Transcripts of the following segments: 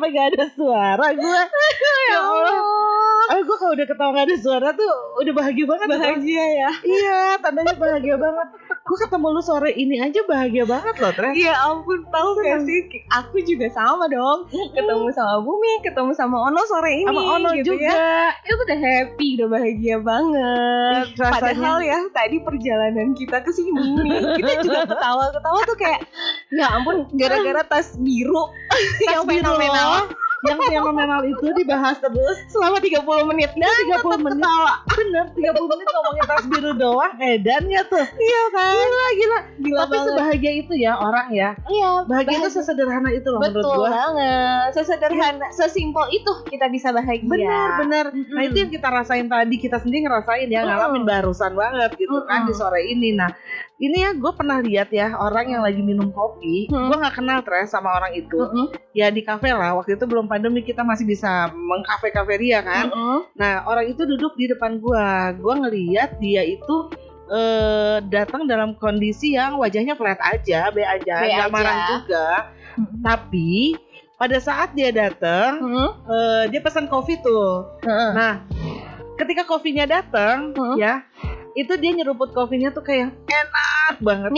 sampai gak ada suara gue. Ya Allah. Gue kalau udah ketawa gak ada suara tuh udah bahagia banget. Bahagia ya. Iya, tandanya bahagia banget. Gue ketemu lu sore ini aja bahagia banget loh, Tres. Ya ampun, tahu gak sih? Aku juga sama dong. Ketemu sama Bumi, ketemu sama Ono sore ini. Sama Ono gitu juga. Ya. Itu udah happy, udah bahagia banget. Rasanya... Padahal ya tadi perjalanan kita ke sini nih, kita juga ketawa-ketawa tuh kayak ya ampun, gara-gara tas biru yang fenomenal. Yang fenomenal itu dibahas terus selama 30 menit. Dan 30 menit ketawa. Bener, 30 menit ngomongin tas biru doang. Edan ya tuh. Iya kan? Gila Tapi banget. sebahagia itu ya orang ya. Iya, bahagia itu sesederhana itu loh menurut betul gua. banget. Sesederhana, sesimpel itu kita bisa bahagia. Bener. Nah itu yang kita rasain tadi, kita sendiri ngerasain ya, ngalamin barusan banget gitu kan di sore ini. Nah ini ya gue pernah lihat ya orang yang lagi minum kopi. Gue nggak kenal Tres sama orang itu. Ya di kafe lah, waktu itu belum pandemi, kita masih bisa mengkafe-kaferia kan. Nah orang itu duduk di depan gue ngeliat dia itu datang dalam kondisi yang wajahnya flat aja, be aja, nggak marah juga. Tapi pada saat dia datang, dia pesan kopi tuh. Nah ketika kopinya datang, ya itu dia nyeruput kopinya tuh kayak enak banget,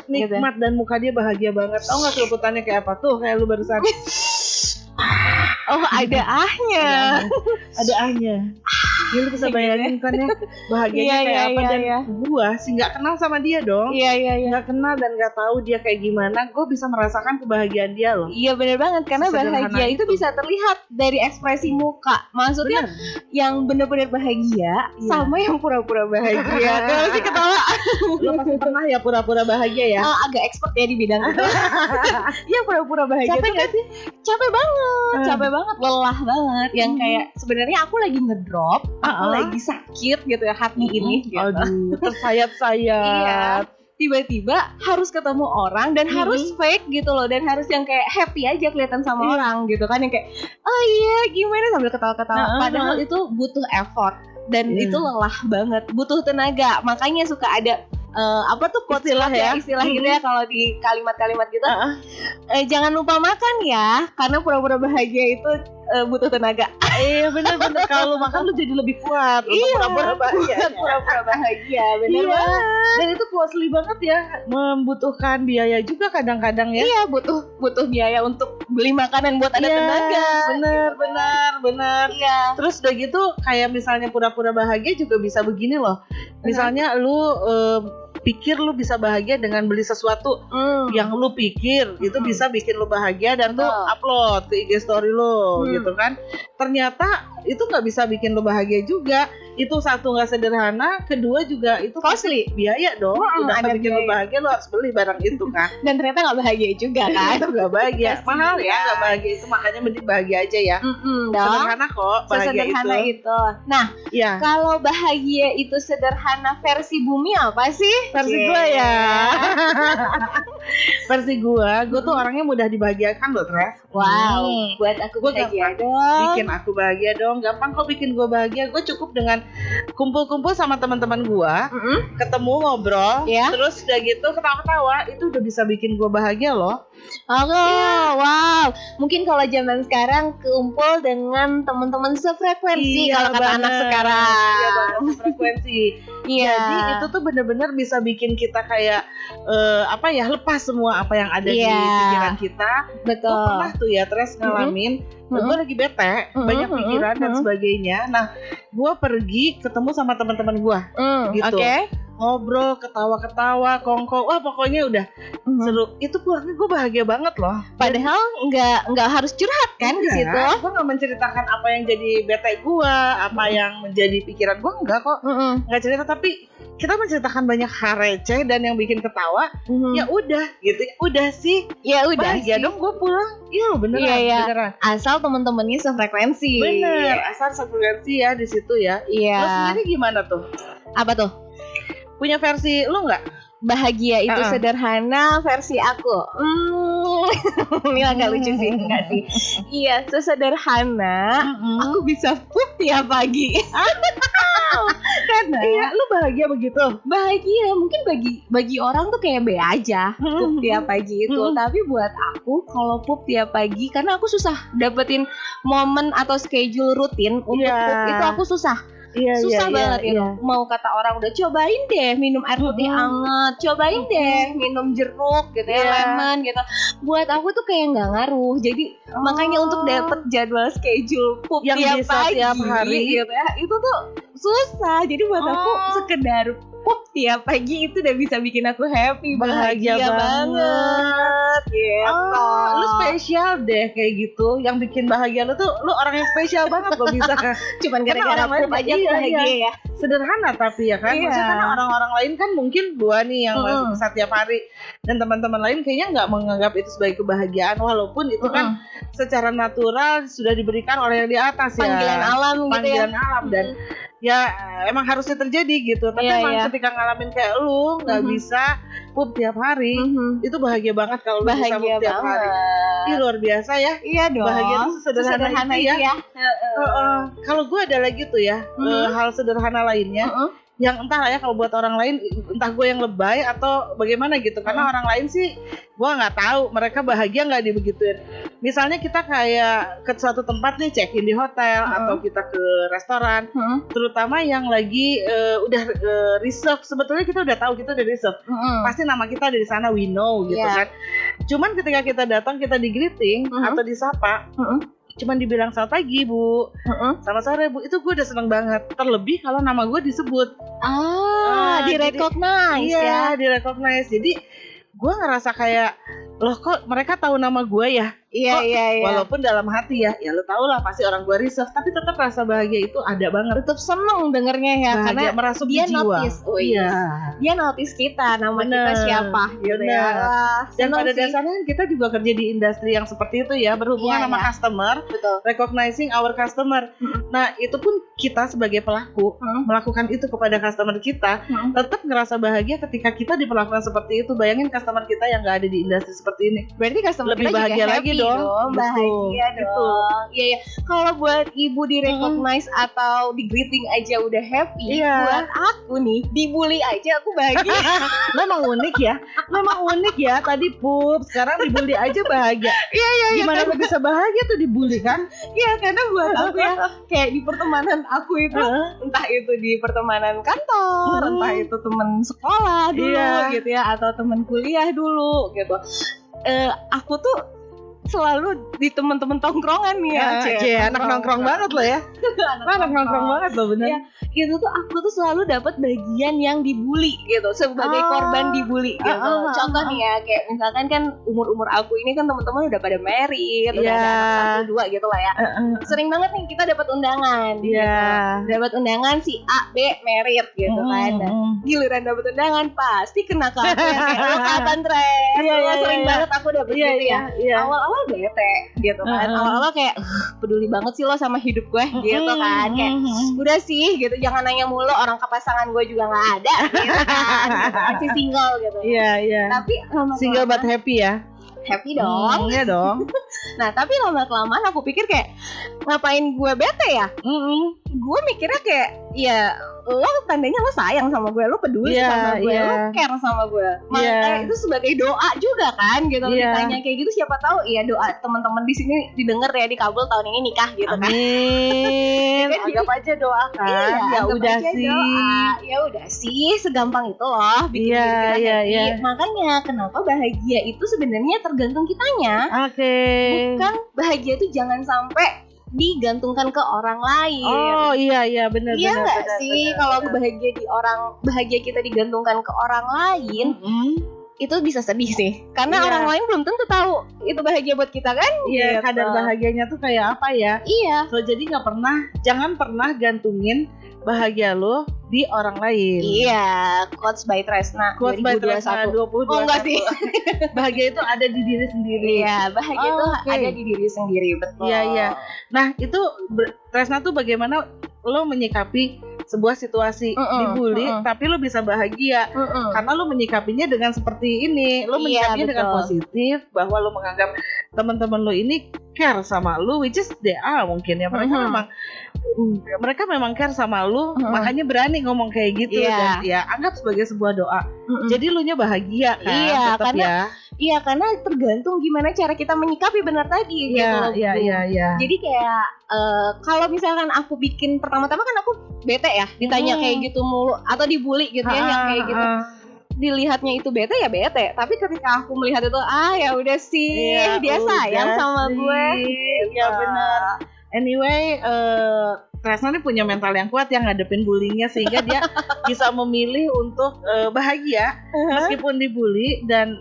nikmat dan muka dia bahagia banget. Tau nggak seruputannya kayak apa tuh? Kayak lu barusan. Oh ada ahnya. Ada ahnya. Ya lu bisa bayangin kan ya bahagianya kayak apa. Dan gua sih nggak kenal sama dia dong. Iya. Nggak kenal dan nggak tahu dia kayak gimana. Gue bisa merasakan kebahagiaan dia loh. Iya benar banget, karena bahagia itu bisa terlihat dari ekspresi muka. Maksudnya yang benar-benar bahagia sama yang pura-pura bahagia. Kalau sih ketawa. Lo pasti pernah ya pura-pura bahagia ya? Agak expert ya di bidang itu. Iya pura-pura bahagia. Capek nggak sih? Capek banget, lelah banget. Yang kayak sebenarnya aku lagi ngedrop, aku lagi sakit gitu ya hati ini. Gitu. Aduh, tersayat-sayat. Iya. Tiba-tiba harus ketemu orang dan harus fake gitu loh, dan harus yang kayak happy aja kelihatan sama orang gitu kan, yang kayak oh iya gimana sambil ketawa-ketawa. Padahal itu butuh effort dan itu lelah banget, butuh tenaga. Makanya suka ada apa tuh istilah gitu ya kalau di kalimat-kalimat gitu. Jangan lupa makan ya, karena pura-pura bahagia itu butuh tenaga. Iya bener-bener, kalau makan lu jadi lebih kuat. Pura-pura bahagia. Pura-pura bahagia, bener banget. Dan itu costly banget ya, membutuhkan biaya juga kadang-kadang ya. Iya, butuh biaya untuk beli makanan buat ada tenaga. Bener. Iya. Terus udah gitu kayak misalnya pura-pura bahagia juga bisa begini loh. Misalnya lu pikir lu bisa bahagia dengan beli sesuatu yang lu pikir itu bisa bikin lu bahagia dan lu upload ke IG story lu gitu kan. Ternyata itu nggak bisa bikin lu bahagia juga. Itu satu nggak sederhana, kedua juga itu costly, biaya dong. Udah bikin lu bahagia, lu harus beli barang itu kan. Dan ternyata nggak bahagia juga kan. Itu nggak bahagia, mahal ya nggak bahagia itu, makanya mending bahagia aja ya. Sederhana kok bahagia itu. Nah, kalau bahagia itu sederhana versi Bumi apa sih? Versi gue ya. Versi gue tuh orangnya mudah dibahagiakan loh, Tres. Wow, buat aku bahagia dong. Bikin aku bahagia dong. Gampang kok bikin gue bahagia. Gue cukup dengan kumpul-kumpul sama teman-teman gue, ketemu ngobrol, terus udah gitu ketawa-ketawa, itu udah bisa bikin gue bahagia loh. Wow. Mungkin kalau zaman sekarang kumpul dengan teman-teman sefrekuensi, kalau kata anak sekarang. Iya banget, sefrekuensi. Jadi itu tuh benar-benar bisa bikin kita kayak lepas semua apa yang ada di pikiran kita. Betul. Gue pernah tuh ya Tres ngalamin, gue lagi bete, banyak pikiran dan sebagainya. Nah, gue pergi ketemu sama teman-teman gue, gitu. Ngobrol, ketawa-ketawa, kongko, wah pokoknya udah seru. Itu pulangnya gue bahagia banget loh. Padahal nggak harus curhat kan di situ. Gue nggak menceritakan apa yang jadi bete gue, apa yang menjadi pikiran gue, enggak kok. Nggak cerita, tapi kita menceritakan banyak hal receh dan yang bikin ketawa. Ya udah gitu, udah sih. Ya udah. Bahagia dong gue pulang. Iya beneran. Asal temen-temennya sefrekuensi. Bener, asal sefrekuensi ya di situ ya. Lo sendiri gimana tuh? Apa tuh? Punya versi lo nggak? Bahagia itu sederhana versi aku. Ini agak lucu sih, enggak sih? Iya, sesederhana aku bisa pup tiap pagi. gimana? Iya, lu bahagia begitu? Bahagia, mungkin bagi orang tuh kayak B aja pup tiap pagi itu. Tapi buat aku kalau pup tiap pagi, karena aku susah dapetin momen atau schedule rutin untuk pup itu aku susah. Susah banget gitu. Mau kata orang udah cobain deh minum air putih hangat, cobain deh minum jeruk gitu ya, lemon gitu. Buat aku tuh kayak nggak ngaruh. Jadi makanya untuk dapet jadwal schedule pup yang tiap pagi tiap hari gitu ya, itu tuh susah. Jadi buat aku sekedar pup tiap pagi itu udah bisa bikin aku happy, bahagia banget gitu. Lu spesial deh kayak gitu. Yang bikin bahagia lu tuh, lu orang yang spesial banget lo bisa. Cuman gara-gara pup aja aku bahagia ya. Sederhana tapi ya kan. Maksudnya karena orang-orang lain kan mungkin gua nih yang bisa tiap hari, dan teman-teman lain kayaknya nggak menganggap itu sebagai kebahagiaan, walaupun itu kan secara natural sudah diberikan oleh yang di atas ya. Panggilan alam gitu ya. Panggilan alam dan ya emang harusnya terjadi gitu. Tapi emang ketika ngalamin kayak lu nggak bisa pup tiap hari, itu bahagia banget kalau lu bisa pup tiap hari. Ih, luar biasa ya. Iya dong. Bahagia itu sederhana itu ya. Kalau gue ada lagi tuh ya hal sederhana lainnya yang entah lah ya kalau buat orang lain, entah gue yang lebay atau bagaimana gitu. Karena orang lain sih gue nggak tahu mereka bahagia nggak dibegituin. Misalnya kita kayak ke suatu tempat nih, check in di hotel atau kita ke restoran, terutama yang lagi udah reserve. Sebetulnya kita udah tahu kita udah reserve, pasti nama kita ada di sana, we know gitu kan. Cuman ketika kita datang, kita di greeting atau disapa, cuman dibilang selamat pagi bu, selamat sore bu, itu gue udah seneng banget. Terlebih kalau nama gue disebut, direcognize. Iya, direcognize. Jadi gue ngerasa kayak, loh kok mereka tahu nama gue ya? Iya. Walaupun dalam hati ya lu tau lah pasti orang gue reserve, tapi tetap rasa bahagia itu ada banget. Tetap seneng dengernya ya, bahagia, karena merasuk dia di jiwa. Notice, dia notice kita, nama kita siapa gitu ya. Dan pada dasarnya kita juga kerja di industri yang seperti itu ya, berhubungan sama customer, recognizing our customer. Nah itu pun kita sebagai pelaku melakukan itu kepada customer kita, tetap ngerasa bahagia ketika kita diperlakukan seperti itu. Bayangin customer kita yang nggak ada di industri seperti ini, berarti customer lebih kita bahagia lagi dong, bahagia dong. Iya. Kalau buat ibu di recognize atau di greeting aja udah happy, buat aku nih dibully aja aku bahagia. Memang unik ya. Tadi pup, sekarang dibully aja bahagia. Iya. Gimana lo bisa bahagia tuh dibully kan? Iya, karena buat aku ya kayak di pertemanan aku itu, entah itu di pertemanan kantor, entah itu teman sekolah dulu gitu ya, atau teman kuliah dulu gitu. Aku tuh selalu di teman-teman tongkrongan nih ya, anak nongkrong banget loh ya. anak nongkrong banget loh, bener. Ya, itu tuh aku tuh selalu dapat bagian yang dibully gitu, sebagai korban dibully gitu. Contoh nih ya, kayak misalkan kan umur aku ini kan teman-teman udah pada married, udah ada anak 1, 2 gitu lah ya. Sering banget nih kita dapat undangan. Dapat undangan si A, B married gitu kan. Giliran dapat undangan pasti kena ke aku yang kayak lo kapan Tres. Sering banget aku dapet gitu ya. Awal-awal bete gitu kan, awal-awal kayak peduli banget sih lo sama hidup gue gitu kan, kayak udah sih gitu, jangan nanya mulu, orang ke pasangan gue juga nggak ada gitu kan, masih single gitu. Tapi single but happy ya. Happy dong. Iya dong. Nah tapi lama-kelamaan aku pikir kayak, ngapain gue bete ya? Gue mikirnya kayak, ya lo tandanya lo sayang sama gue, lo peduli sama gue, lo care sama gue. Makanya itu sebagai doa juga kan gitu. Ditanya kayak gitu, siapa tahu ya doa teman-teman di sini didengar ya, dikabul tahun ini nikah gitu kan. Amin. Anggap aja doa kan. Ya udah sih. Ya udah sih, segampang itu loh bikin diri kita happy. Makanya kenapa bahagia itu sebenarnya tergantung kitanya. Bukan bahagia itu jangan sampai digantungkan ke orang lain. Oh iya benar. Iya nggak sih, kalau bahagia kita digantungkan ke orang lain, itu bisa sedih sih, karena orang lain belum tentu tahu itu bahagia buat kita kan. Iya, kadar bahagianya tuh kayak apa ya. So jadi jangan pernah gantungin bahagia lo di orang lain. Iya, quotes by Tresna 2021. Oh enggak sih. Bahagia itu ada di diri sendiri. Iya, bahagia itu ada di diri sendiri, betul. Iya. Nah, itu Tresna tuh bagaimana lo menyikapi sebuah situasi dibully, tapi lo bisa bahagia karena lo menyikapinya dengan seperti ini. Lo menyikapinya dengan positif, bahwa lo menganggap teman-teman lo ini care sama lo, which is they are mungkin ya, mereka memang mereka memang care sama lu, makanya berani ngomong kayak gitu. Dan ya anggap sebagai sebuah doa. Jadi lu nya bahagia kan? Iya, tetap karena ya. Iya, karena tergantung gimana cara kita menyikapi benar tadi gitu loh. Iya. Jadi kayak kalau misalkan aku bikin pertama-tama kan aku bete ya, ditanya kayak gitu mulu atau dibully gitu ya, yang kayak gitu. Dilihatnya itu bete ya bete, tapi ketika aku melihat itu ya udah sih, dia sayang sama gue. Iya benar. Anyway, Tresna nih punya mental yang kuat yang ngadepin bullyingnya, sehingga dia bisa memilih untuk bahagia meskipun dibully, dan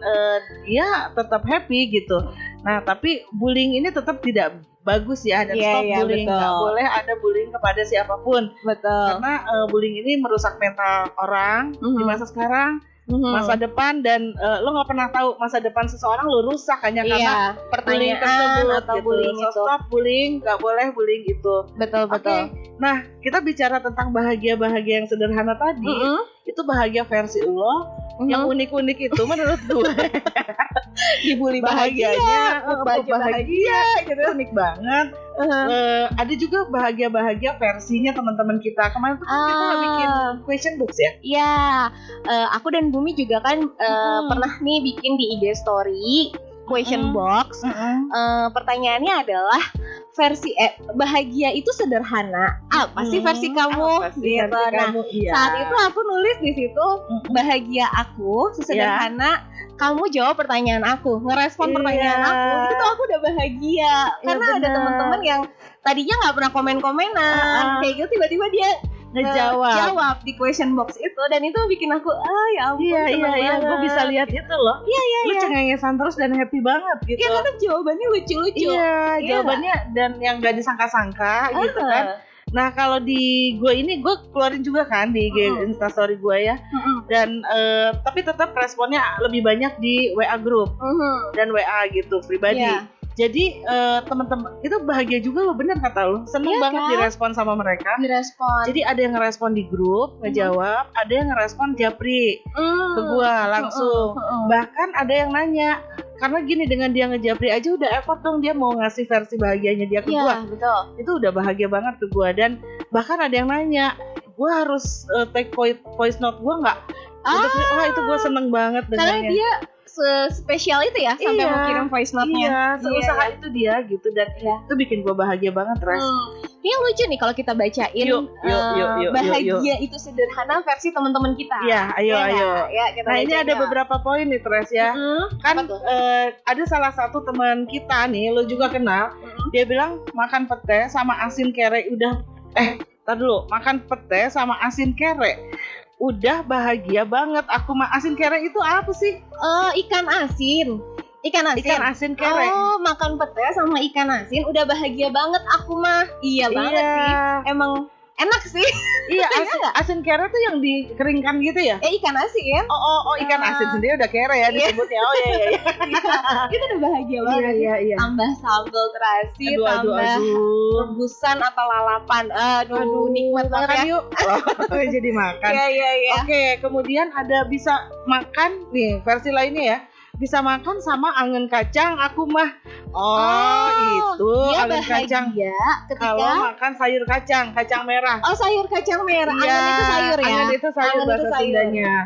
dia tetap happy gitu. Nah tapi bullying ini tetap tidak bagus ya, dan stop bullying. Nggak boleh ada bullying kepada siapapun. Betul. Karena bullying ini merusak mental orang di masa sekarang. Masa depan, dan lo nggak pernah tahu masa depan seseorang lo rusak hanya karena bullying tersebut atau gitu. Bullying itu. Stop bullying, nggak boleh bullying itu. Betul. Nah kita bicara tentang bahagia yang sederhana tadi, itu bahagia versi lo yang unik-unik itu menurut gue. Dibully bahagianya, bahagia gitu, unik banget. Ada juga bahagia versinya teman-teman kita. Kemarin tuh kita bikin question books ya. Iya, aku dan Bumi juga kan pernah nih bikin di IG story question box. Pertanyaannya adalah versi bahagia itu sederhana. Apa sih versi kamu? Gitu. Saat itu aku nulis di situ bahagia aku sesederhana kamu jawab pertanyaan aku, ngerespon pertanyaan aku, itu tuh aku udah bahagia. Karena ada teman-teman yang tadinya nggak pernah komen-komenan, kayak gitu tiba-tiba dia jawab di question box itu, dan itu bikin aku ya ampun, iya, gue bisa lihat itu loh. Lu cengengesan terus dan happy banget gitu. Iya, karena jawabannya lucu-lucu. Iya, jawabannya dan yang gak disangka-sangka gitu kan. Nah kalau di gue ini, gue keluarin juga kan di Instastory gue ya. Dan tapi tetap responnya lebih banyak di WA group dan WA gitu pribadi. Jadi teman-teman itu bahagia juga loh, bener kata lo, seneng banget kan? Direspon sama mereka. Jadi ada yang ngerespon di grup, ngejawab, ada yang ngerespon japri ke gue langsung. Bahkan ada yang nanya, karena gini, dengan dia ngejapri aja udah effort dong, dia mau ngasih versi bahagianya dia ke gue. Betul. Itu udah bahagia banget ke gue. Dan bahkan ada yang nanya, gue harus take voice note gue nggak? Wah itu gue seneng banget dengannya. Karena dia spesial itu ya, sampai mau kirim voice note-nya. Iya, seusaha itu dia gitu, dan itu bikin gue bahagia banget, Res. Ini yang lucu nih kalau kita bacain yuk, bahagia itu sederhana versi teman-teman kita. Iya, ayo. Ya, nah ini ada beberapa poin nih, Res ya. Kan ada salah satu teman kita nih, lo juga kenal. Dia bilang makan pete sama asin kere udah tar dulu, makan pete sama asin kere udah bahagia banget. Aku mah asin kere itu apa sih? Ikan asin. Ikan asin kere. Makan pete sama ikan asin udah bahagia banget aku mah. Iya banget sih. Emang enak sih. Iya, asin kere tuh yang dikeringkan gitu ya? Ikan asin. Ikan asin sendiri udah kere ya disebutnya. Iya. Itu udah bahagia banget. Iya. Tambah sambal terasi, tambah rebusan atau lalapan. Aduh, nikmat banget ya. Yuk. Jadi makan. Iya. Oke, kemudian ada bisa makan nih versi lainnya ya. Bisa makan sama angin kacang aku mah. Itu angin kacang. Kalau makan sayur kacang merah. Sayur kacang merah. Angin itu sayur ya. Angin itu sayur bahasa Sundanya.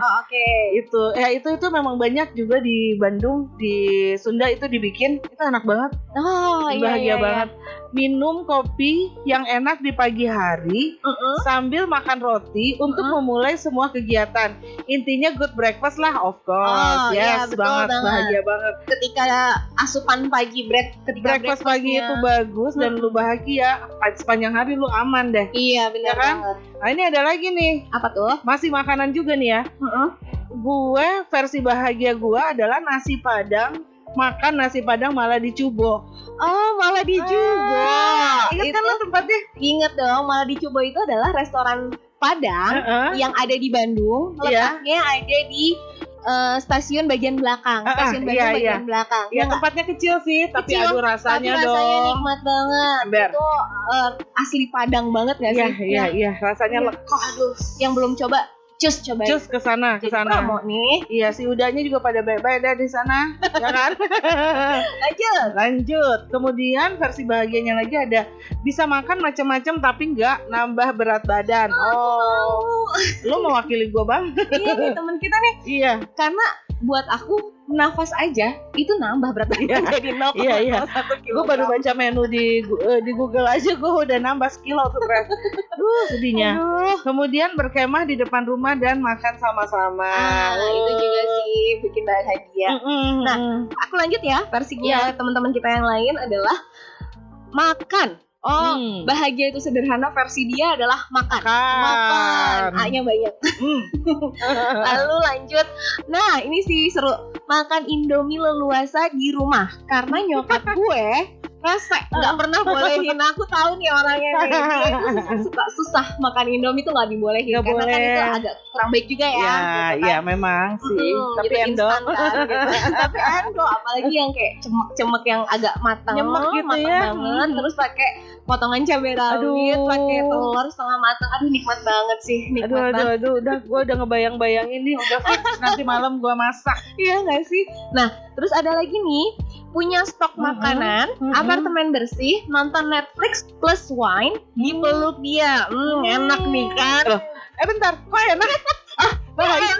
Itu memang banyak juga di Bandung, di Sunda itu dibikin. Itu enak banget. Bahagia banget. Minum kopi yang enak di pagi hari sambil makan roti untuk memulai semua kegiatan. Intinya good breakfast lah, of course. Yes, banget. Bahagia banget. Ketika asupan pagi breakfast pagi itu bagus dan lu bahagia, sepanjang hari lu aman deh. Iya, benar kan? banget. Nah, ini ada lagi nih. Apa tuh? Masih makanan juga nih ya. Gue versi bahagia gue adalah nasi padang. Makan nasi padang malah dicubo. Malah dicubo. Ingat kan lo tempatnya? Ingat dong, malah dicubo itu adalah restoran Padang yang ada di Bandung. Letaknya ada di stasiun bagian belakang. Bagian belakang. Ya, tempatnya kecil sih, tapi rasanya nikmat banget. Itu asli Padang banget gak sih? Iya, rasanya lekoh. Aduh, yang belum coba Cus coba. Cus ke sana. Promo nih. Iya, si udahnya juga pada baik-baik dah di sana, ya kan? Lanjut. Kemudian versi bahagianya lagi ada bisa makan macam-macam tapi nggak nambah berat badan. Lu mewakili gue bang? Iya nih teman kita nih. Iya. Karena buat aku nafas aja itu nambah berat badan jadi 0,1 kilo. Gue baru baca menu di Google aja gue udah nambah sekilo tuh Tres. Sedihnya. Kemudian berkemah di depan rumah dan makan sama-sama. Itu juga sih bikin bahagia. Nah, aku lanjut ya. Versinya teman-teman kita yang lain adalah makan. Bahagia itu sederhana, versi dia adalah makan. A-nya banyak. Lalu lanjut. Nah, ini sih seru. Makan Indomie leluasa di rumah. Karena nyokap gue rese nggak pernah bolehin. Aku tahu nih orangnya nih, dia suka susah makan Indomie tuh nggak dibolehin. Karena boleh. Kan itu agak kurang baik juga ya. Iya memang sih. Tapi gitu, endo. Kan, gitu. Tapi endo, apalagi yang kayak cemek-cemek yang agak matang, nyemek gitu matang ya. banget. Terus pakai potongan cabai rawit, pakai telur setengah matang. Aduh nikmat banget sih. Aduh, gue udah ngebayang-bayang ini. Udah nanti malam gue masak. Iya nggak sih? Nah, terus ada lagi nih, punya stok makanan, apartemen bersih, nonton Netflix plus wine, dipeluk dia. Enak nih kan? Bentar, kok enak? Bahagia.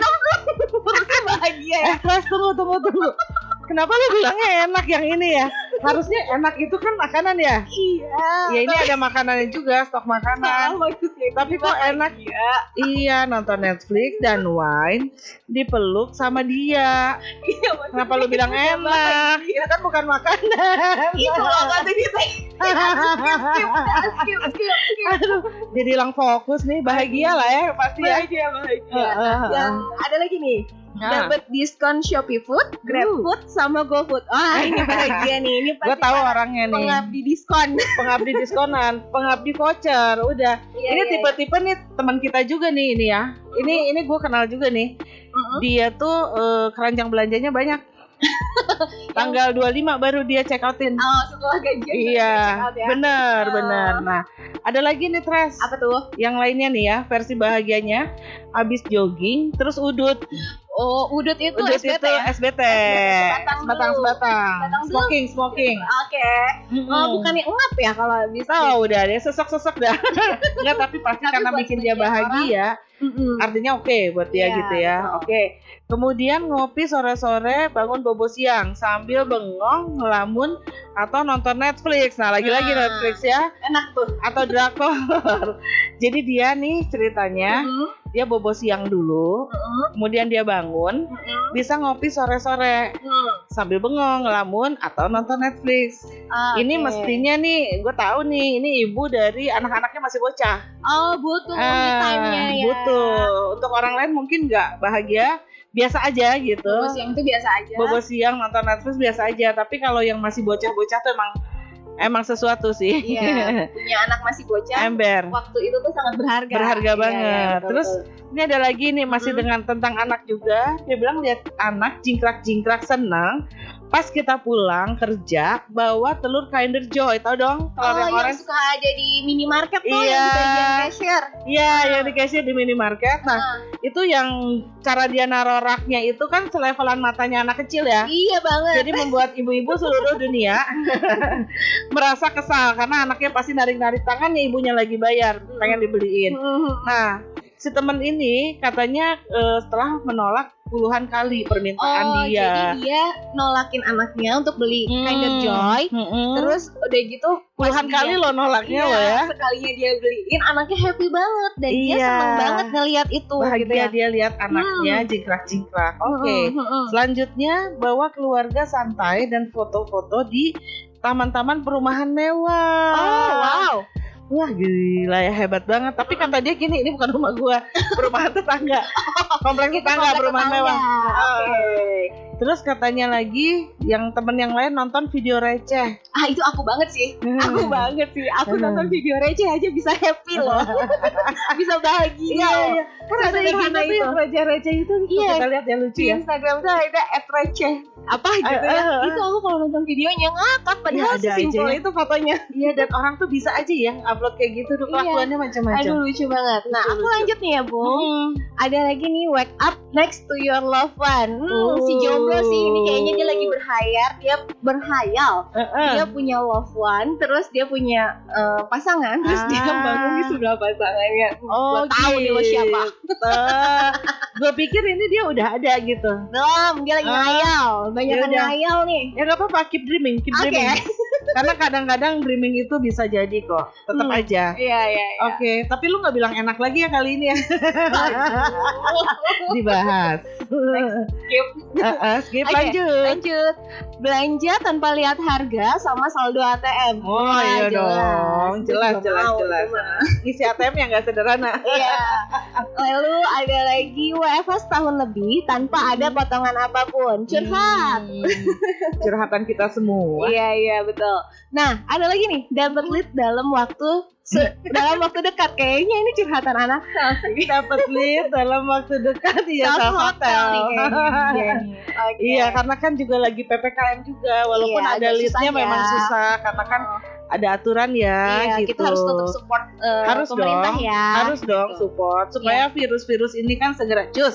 Bahagia ya. Tunggu. Kenapa lu bilangnya enak yang ini ya? Harusnya enak itu kan makanan ya? Iya. Ya ini ada makanannya juga, stok makanan. Tapi kok enak ya? Iya, nonton Netflix dan wine, dipeluk sama dia. Iya. Kenapa lu bilang enak? Itu kan bukan makanan. Itu loh kata dia. Aduh, jadi hilang fokus nih. Bahagia lah ya pasti ya. Bahagia. Yang ada lagi nih. Dapat diskon Shopee Food, GrabFood, sama GoFood. Ini bahagia nih. Ini gue tahu orangnya nih. Pengabdi diskon. Pengabdi diskonan, pengabdi voucher. Udah. Ini tipe-tipe nih teman kita juga nih ini ya. Ini gue kenal juga nih. Dia tuh keranjang belanjanya banyak. Tanggal 25 baru dia check outin. Setelah gajian. Iya, ya? bener. Nah, ada lagi nih Tres. Apa tuh? Yang lainnya nih ya, versi bahagianya. Abis jogging, terus udut. Udut itu SBT ya? SBT. Sebatang. Smoking. Oke. Bukannya ngap ya kalau habis. Udah dia sesek dah. Enggak, tapi pasti karena bikin dia bahagia. Artinya oke buat dia gitu ya. Oke. Kemudian ngopi sore-sore, bangun bobo siang sambil bengong, ngelamun atau nonton Netflix. Nah, lagi-lagi Netflix ya. Enak tuh. Atau drakor. Jadi dia nih ceritanya, dia bobo siang dulu, kemudian dia bangun, bisa ngopi sore-sore sambil bengong, ngelamun atau nonton Netflix. Ini mestinya nih, gue tahu nih, ini ibu dari anak-anaknya masih bocah. Butuh me time-nya ya. Butuh. Untuk orang lain mungkin nggak bahagia, biasa aja gitu. Bobo siang itu biasa aja. Bobo siang nonton Netflix biasa aja. Tapi kalau yang masih bocah-bocah tuh emang sesuatu sih. Iya. Punya anak masih bocah. Ember. Waktu itu tuh sangat berharga. Berharga banget. Betul. Terus ini ada lagi nih masih dengan tentang anak juga. Dia bilang lihat anak jingkrak-jingkrak senang. Pas kita pulang kerja bawa telur Kinder Joy, tau dong telur yang orange suka ada di minimarket tuh yang di bagian cashier. Iya, yang di cashier di minimarket. Nah, itu yang cara dia naruh raknya itu kan selevelan matanya anak kecil ya. Iya banget. Jadi membuat ibu-ibu seluruh dunia merasa kesal karena anaknya pasti narik-narik tangannya, ibunya lagi bayar, pengen dibeliin. Nah, si temen ini katanya setelah menolak puluhan kali permintaan dia. Jadi dia nolakin anaknya untuk beli Kinder Joy. Terus udah gitu puluhan kali lo nolaknya lo ya. Sekalinya dia beliin, anaknya happy banget dan dia seneng banget ngelihat itu. Bahagia gitu ya. Dia lihat anaknya jingkrak-jingkrak. Oke. Selanjutnya bawa keluarga santai dan foto-foto di taman-taman perumahan mewah. Wow. Wah gila ya, hebat banget. Tapi kata dia gini, ini bukan rumah gua, perumahan tetangga. Komplek tetangga, perumahan mewah. Terus katanya lagi yang temen yang lain nonton video receh. Itu aku banget sih. Aku banget sih. Aku nonton video receh aja bisa happy loh. Bisa bahagia. Iya. Kan ada sederhana itu receh-receh itu kita lihat ya lucu di ya. Instagram tuh ada @receh. apa gitu ya. Itu aku kalau nonton videonya ngakak, padahal sesimpel itu fotonya. Iya, dan orang tuh bisa aja ya upload kayak gitu tuh, kelakuannya macam-macam. Aduh, lucu banget. Nah, aku lanjut nih ya, Bung. Ada lagi nih, wake up next to your loved one. Si jomblo sih ini kayaknya dia lagi berhayal. Dia punya loved one, terus dia punya pasangan, terus dia bangun di sebelah pasangannya. Gue tahu nih lo siapa. Gue pikir ini dia udah ada gitu. Belum, dia lagi ngayal. Banyak ngayal nih. Ya nggak apa-apa, keep dreaming. Karena kadang-kadang dreaming itu bisa jadi kok. Tetap aja. Iya. Oke, tapi lu nggak bilang enak lagi ya kali ini ya. Dibahas. Skip. Lanjut. Belanja tanpa lihat harga sama saldo ATM. Oh iya dong, jelas. Isi ATM yang nggak sederhana. Iya. Lalu ada lagi WFH setahun lebih tanpa ada potongan apapun. Curhatan kita semua. Iya betul. Nah, ada lagi nih, dapat lead dalam waktu dekat. Kayaknya ini curhatan anak sih. Dapat lead dalam waktu dekat ya, hotel. Iya, karena kan juga lagi PPKM juga, walaupun ada leadnya memang susah karena kan ada aturan ya. Gitu. Kita harus tetap support pemerintah dong, ya. Harus dong support supaya virus-virus ini kan segera cabut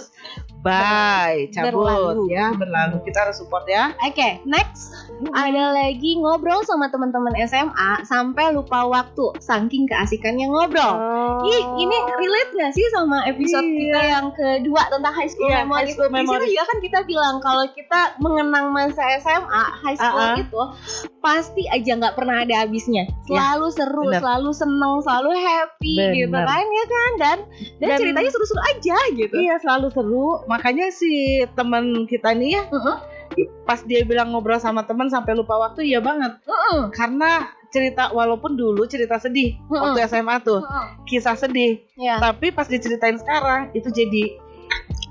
berlalu. Kita harus support ya. Oke, next ada lagi ngobrol sama teman-teman SMA sampai lupa waktu saking keasikannya ngobrol. Ini relate nggak sih sama episode kita yang kedua tentang high school memory? Di sana juga kan kita bilang kalau kita mengenang masa SMA, high school itu pasti aja nggak pernah ada habisnya. Selalu seru, selalu seneng, selalu happy gitu kan ya kan, dan ceritanya seru-seru aja gitu. Iya, selalu seru. Makanya si teman kita nih ya, pas dia bilang ngobrol sama teman sampai lupa waktu, ya banget. Karena walaupun dulu cerita sedih waktu SMA tuh, kisah sedih, tapi pas diceritain sekarang itu jadi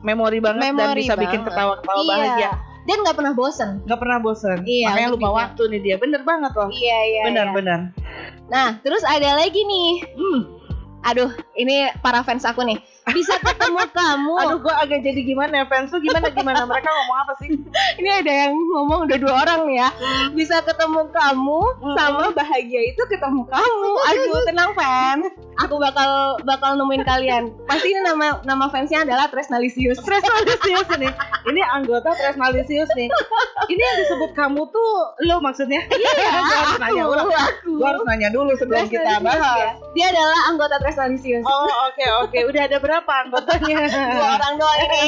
memori banget dan bisa bikin ketawa-ketawa bahagia. Dan nggak pernah bosen. Makanya lupa waktu nih dia, bener banget loh. Iya. Bener. Nah, terus ada lagi nih. Aduh, ini para fans aku nih. Bisa ketemu kamu. Aduh, gue agak jadi gimana ya, fans tuh gimana mereka ngomong apa sih? Ini ada yang ngomong, udah 2 orang nih ya. Bisa ketemu kamu sama bahagia itu ketemu kamu. Aduh, tenang fans. Aku bakal nemuin kalian. Pasti ini nama fansnya adalah Tresnalisius nih. Ini anggota Tresnalisius nih. Ini yang disebut kamu tuh lo maksudnya? Iya. Gue harus nanya dulu sebelum kita bahas. Dia adalah anggota Tresnalisius. Oh, oke. Udah ada berapa anggotanya? 2 orang doang ini.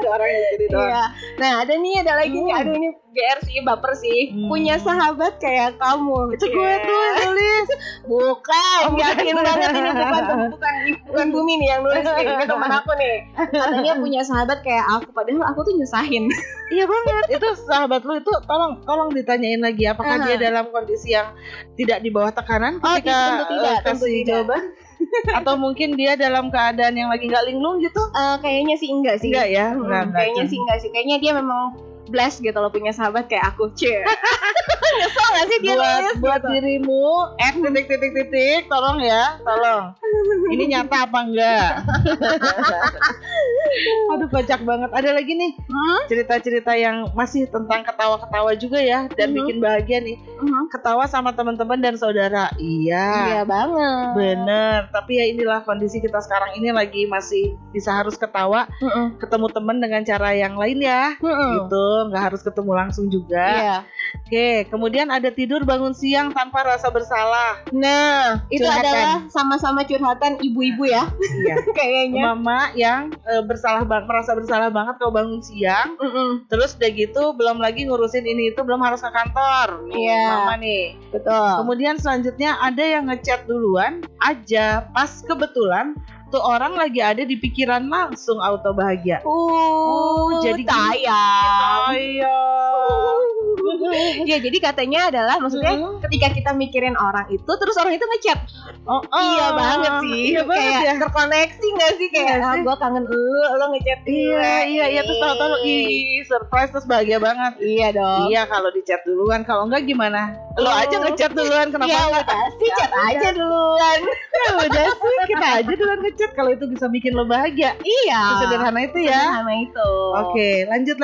Ada orang yang jadi doang. Iya. Nah, ada lagi nih. Aduh, ini GR sih, baper sih. Punya sahabat kayak kamu. Itu gue tuh nulis. Bukan. Yakin banget ini bukan Bumi nih yang nulis nih. Ini teman aku nih. Katanya punya sahabat kayak aku, padahal aku tuh nyusahin. Iya banget. Itu sahabat lu itu tolong ditanyain lagi apakah dia dalam kondisi yang tidak di bawah tekanan ketika kasih jawaban. Atau mungkin dia dalam keadaan yang lagi nggak linglung gitu? Kayaknya sih enggak sih. Enggak ya? Kayaknya sih enggak sih. Kayaknya dia memang blessed gitu loh punya sahabat kayak aku. Nyesel gak sih dia buat dirimu titik tolong ini nyata apa enggak? Aduh, kocak banget. Ada lagi nih cerita-cerita yang masih tentang ketawa-ketawa juga ya, dan bikin bahagia nih. Ketawa sama teman-teman dan saudara. Iya banget, bener. Tapi ya inilah kondisi kita sekarang ini, lagi masih bisa harus ketawa, ketemu teman dengan cara yang lain ya, gitu, nggak harus ketemu langsung juga. Oke, kemudian ada tidur bangun siang tanpa rasa bersalah. Nah, itu adalah sama-sama curhatan ibu-ibu ya. Iya. Kayaknya mama yang merasa bersalah banget kalau bangun siang. Terus udah gitu belum lagi ngurusin ini itu, belum harus ke kantor. Mama nih. Betul. Kemudian selanjutnya ada yang ngechat duluan aja pas kebetulan tuh orang lagi ada di pikiran, langsung auto bahagia. Jadi sayang. Ya, jadi katanya adalah maksudnya ketika kita mikirin orang itu, terus orang itu ngechat. Iya banget sih. Iya banget, kayak ya. Terkoneksi nggak sih, kayak gue kangen lo ngechat. Iya terus tahu surprise terus bahagia banget. Iya dong. Iya kalau di chat duluan, kalau enggak gimana? Lo aja ngechat duluan, kenapa ya enggak? udah sih chat aja duluan. Ya udah sih, kita aja duluan ngechat kalau itu bisa bikin lo bahagia. Iya, Sesederhana itu ya. sederhana itu. Oke, lanjut.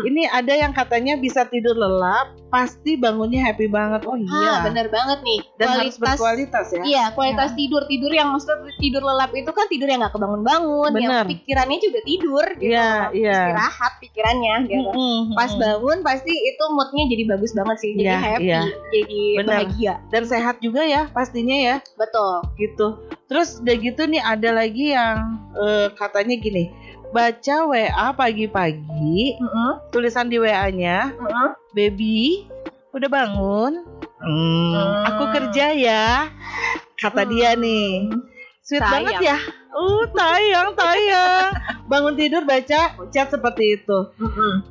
Ini ada yang katanya bisa tidur lelap, pasti bangunnya happy banget. Oh iya, Bener banget nih. dan harus berkualitas ya. Iya, kualitas tidur yang maksudnya tidur lelap itu kan tidur yang nggak kebangun-bangun, yang Bener. pikirannya juga tidur gitu. Iya, iya. Istirahat pikirannya gitu. Pas bangun pasti itu moodnya jadi bagus banget sih, jadi Iya, happy, iya. jadi Bener. bahagia. Dan sehat juga ya pastinya ya, Betul. gitu. Terus udah gitu nih ada lagi yang katanya gini, baca WA pagi-pagi, tulisan di WA-nya, baby udah bangun, aku kerja ya, kata dia nih. Sweet Sayang. banget ya. Tayang. Bangun tidur baca chat seperti itu.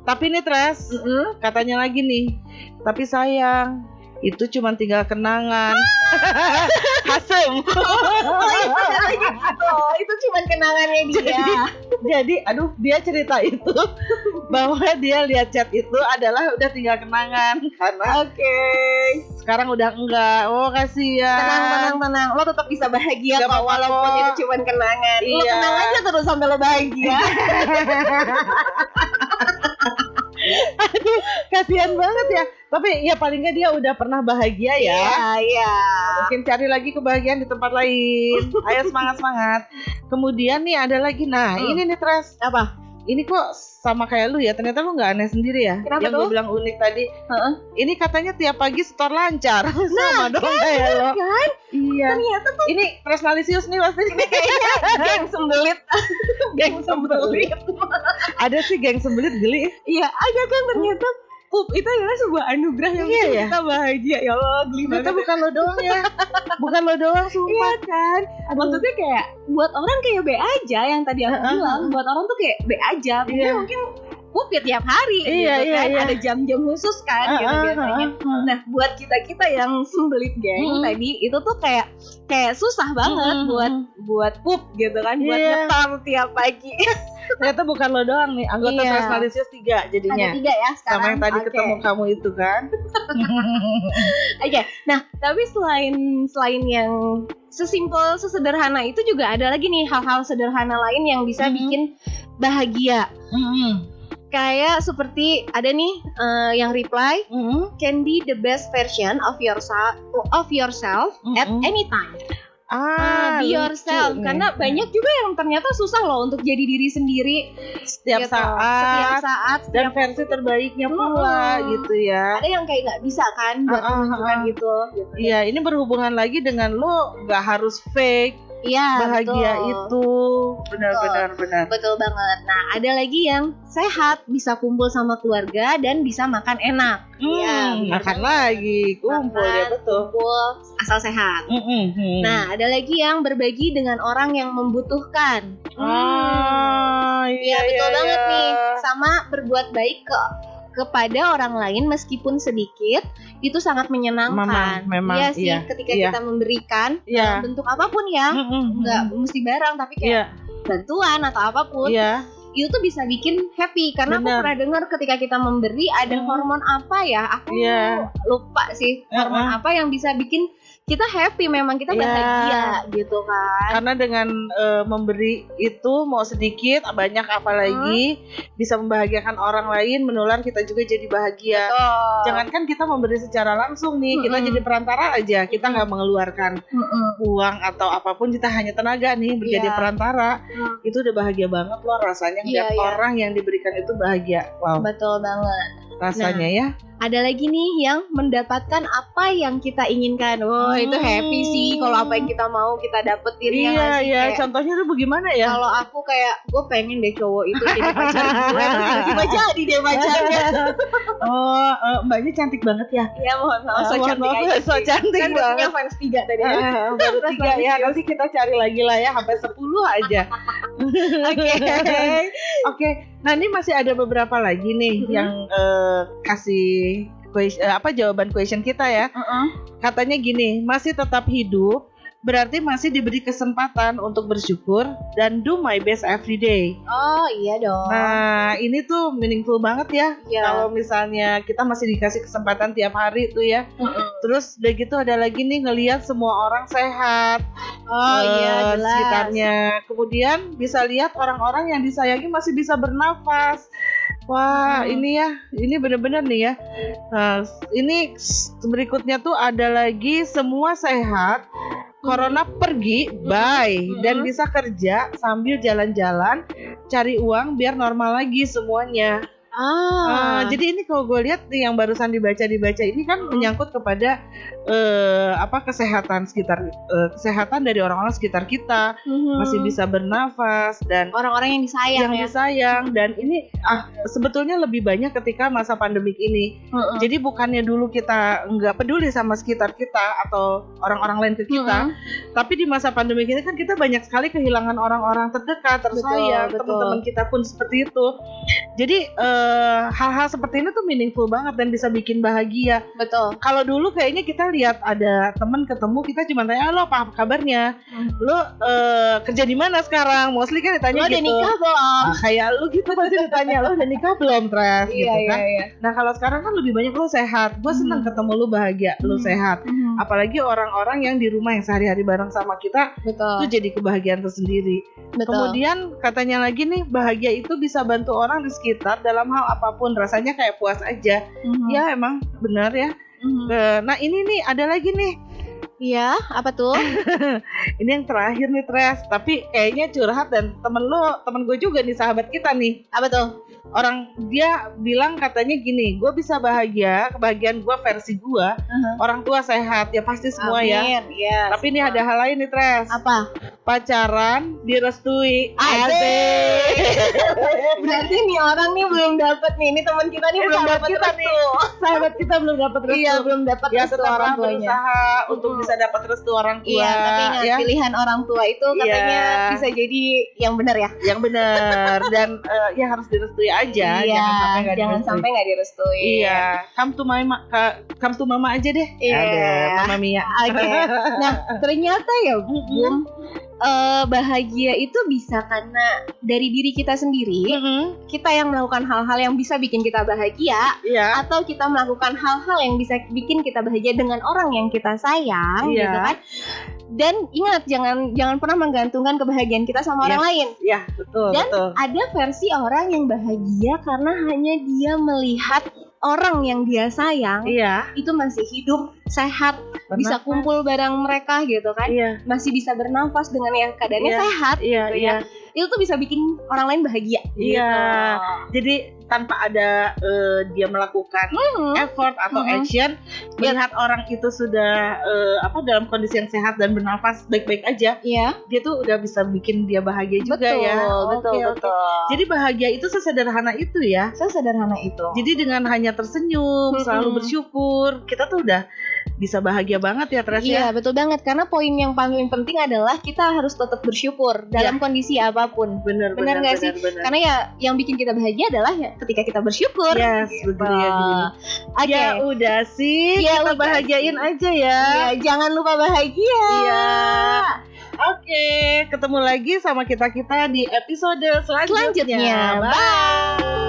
Tapi nih Tres, katanya lagi nih, tapi sayang, itu cuma tinggal kenangan. Asem. Itu cuma kenangannya dia. Jadi dia cerita itu bahwa dia lihat chat itu adalah udah tinggal kenangan karena sekarang udah enggak. Oh kasihan. Tenang. Lo tetap bisa bahagia Gak kok apa-apa walaupun kok. itu cuma kenangan. Lo Iya. kenang aja terus sampai lo bahagia. Aduh, kasihan banget ya. Tapi ya paling nggak dia udah pernah bahagia ya. Iya. Mungkin cari lagi kebahagiaan di tempat lain. Ayo semangat. Kemudian nih ada lagi. Nah ini nih Tres. Apa? Ini kok sama kayak lu ya. Ternyata lu nggak aneh sendiri ya. Kenapa Yang tuh? gue bilang unik tadi. Ini katanya tiap pagi setor lancar. Sama dong kayak lo. Kan? Iya. Ternyata tuh Ini personalisius nih pasti. kayaknya geng sembelit. Geng sembelit. Ada sih geng sembelit geli. Iya, ada kan ternyata pup itu adalah sebuah anugerah yang Iya, bikin ya? kita bahagia. Ya Allah, geli Ternyata banget. bukan lo doang ya. Bukan lo doang Iya sumpah. kan? Maksudnya kayak buat orang kayak B aja yang tadi aku bilang, buat orang tuh kayak B aja. Iya. Mungkin pup ya tiap hari Iya, gitu kan. iya. Ada jam-jam khusus kan gitu biasanya. Nah, buat kita yang sembelit geng tadi itu tuh kayak susah banget buat pup gitu kan, buat Iya. nyetor tiap pagi. Ternyata bukan lo doang nih. Anggota Iya. personalisius 3 jadinya. Ada 3 ya sekarang. Sama yang tadi Oke. ketemu kamu itu kan. Oke, nah tapi selain yang sesederhana itu juga ada lagi nih hal-hal sederhana lain yang bisa bikin bahagia. Kayak seperti ada nih yang reply, can be the best version of yourself at any time. Be lucu yourself. nih. Karena banyak juga yang ternyata susah loh untuk jadi diri sendiri setiap gitu. saat dan setiap versi terbaiknya pula gitu ya. ada yang kayak nggak bisa kan buat menunjukkan gitu. Iya, ini berhubungan lagi dengan lo nggak harus fake Iya, bahagia betul. itu. Benar. Betul banget. Nah, ada lagi yang sehat, bisa kumpul sama keluarga dan bisa makan enak. Iya, benar makan banget. lagi, kumpul ya betul. Kumpul asal sehat. Nah, ada lagi yang berbagi dengan orang yang membutuhkan. Iya, Betul banget nih. Sama berbuat baik kepada orang lain meskipun sedikit itu sangat menyenangkan. Memang, iya sih, iya, ketika iya. kita memberikan Iya. dalam bentuk apapun ya, nggak mesti barang tapi kayak bantuan atau apapun. Iya. Itu tuh bisa bikin happy karena aku Benar. pernah dengar ketika kita memberi ada hormon apa ya, aku Iya. lupa sih hormon apa yang bisa bikin kita happy, memang kita Iya. bahagia gitu kan. Karena dengan memberi itu mau sedikit banyak apalagi bisa membahagiakan orang lain, menular kita juga jadi bahagia. Betul. Jangankan kita memberi secara langsung nih, kita jadi perantara aja, kita nggak mengeluarkan uang atau apapun, kita hanya tenaga nih menjadi Iya. perantara. Itu udah bahagia banget loh rasanya Iya, lihat iya. orang yang diberikan itu bahagia. Wow, Betul banget. rasanya ya. Ada lagi nih yang mendapatkan apa yang kita inginkan. Oh, itu happy sih kalau apa yang kita mau kita dapetin. Iya, nggak sih? iya. Kayak, Contohnya tuh bagaimana ya? kalau aku kayak gue pengen deh cowok itu jadi pacar gue, terus tiba-tiba jadi deh pacarnya. Mbaknya cantik banget ya. Ya mohon maaf, so Mohon cantik maaf, aja so sih. cantik Kan banget. punya fans 3 tadi. Baru 3 ya. Nanti kita cari lagi lah ya sampai 10 aja. Oke. Nah, ini masih ada beberapa lagi nih yang kasih jawaban question kita ya. Katanya gini, masih tetap hidup berarti masih diberi kesempatan untuk bersyukur dan do my best every day. Oh iya dong. Nah ini tuh meaningful banget ya. Kalau misalnya kita masih dikasih kesempatan tiap hari tuh ya. Terus udah gitu ada lagi nih ngelihat semua orang sehat. Oh iya jelas. Sekitarnya. Kemudian bisa lihat orang-orang yang disayangi masih bisa bernafas. Wah, ini benar-benar nih ya. Nah, ini berikutnya tuh ada lagi semua sehat, corona pergi, bye, dan bisa kerja sambil jalan-jalan, cari uang biar normal lagi semuanya. Jadi ini kalau gue lihat nih yang barusan dibaca ini kan menyangkut kepada kesehatan kesehatan dari orang-orang sekitar kita, masih bisa bernafas dan orang-orang yang disayang dan ini sebetulnya lebih banyak ketika masa pandemik ini. Jadi bukannya dulu kita nggak peduli sama sekitar kita atau orang-orang lain ke kita, tapi di masa pandemik ini kan kita banyak sekali kehilangan orang-orang terdekat, tersayang, teman-teman kita pun seperti itu. Jadi hal-hal seperti ini tuh meaningful banget dan bisa bikin bahagia. Betul. Kalau dulu kayaknya kita lihat ada teman ketemu, kita cuma tanya, lo apa kabarnya? Lo kerja di mana sekarang? Mostly kan ditanya lo gitu. Lo udah nikah belum? Kayak lu gitu pasti ditanya, lo udah nikah belum, Tres? Gitu kan. Nah kalau sekarang kan lebih banyak lo sehat. Gue seneng ketemu lo bahagia, lo sehat. Apalagi orang-orang yang di rumah yang sehari-hari bareng sama kita, itu jadi kebahagiaan tersendiri. Kemudian katanya lagi nih, bahagia itu bisa bantu orang di sekitar dalam hal apapun, rasanya kayak puas aja. Ya emang benar ya. Nah ini nih ada lagi nih. Iya, apa tuh? Ini yang terakhir nih Tres, tapi kayaknya curhat dan temen gue juga nih, sahabat kita nih. Apa tuh? Orang dia bilang katanya gini, gue bisa bahagia, kebahagiaan gue versi gue, orang tua sehat, ya pasti semua. Amin. Ya. Tapi ini ada hal lain nih Tres. Apa? Pacaran direstui. Asik. Berarti nih orang nih belum dapat nih, ini teman kita nih belum dapat restu. Sahabat kita belum dapat restu. Iya, belum dapat restu orang tuanya. Berusaha untuk bisa dapat restu orang tua. Iya, tapi ingat pilihan orang tua itu katanya bisa jadi yang benar ya. Yang benar dan ya harus direstui aja. Iya, jangan sampai nggak direstui. Iya, come to mama aja deh. Iya, Mama Mia. Oke. Nah, ternyata ya Bum, bahagia itu bisa karena dari diri kita sendiri. Kita yang melakukan hal-hal yang bisa bikin kita bahagia, atau kita melakukan hal-hal yang bisa bikin kita bahagia dengan orang yang kita sayang, gitu kan. Dan ingat, jangan pernah menggantungkan kebahagiaan kita sama orang lain. Iya, betul. Dan betul. ada versi orang yang bahagia karena hanya dia melihat orang yang dia sayang itu masih hidup, sehat, bisa kumpul bareng mereka gitu kan, masih bisa bernafas dengan yang keadaannya sehat, itu tuh bisa bikin orang lain bahagia. Gitu. Jadi tanpa ada dia melakukan effort atau action, melihat orang itu sudah dalam kondisi yang sehat dan bernafas baik-baik aja, dia tuh udah bisa bikin dia bahagia juga. Betul. Jadi bahagia itu sesederhana itu ya. Sesederhana itu. Jadi dengan hanya tersenyum, selalu bersyukur, kita tuh udah bisa bahagia banget ya Tres. Iya, betul banget. Karena poin yang paling penting adalah kita harus tetap bersyukur dalam kondisi apapun. Benar nggak sih? Karena ya yang bikin kita bahagia adalah ketika kita bersyukur. Betul ya. Ya udah sih, kita bahagiain aja ya. Iya, jangan lupa bahagia. Iya. Oke, ketemu lagi sama kita di episode selanjutnya. Bye.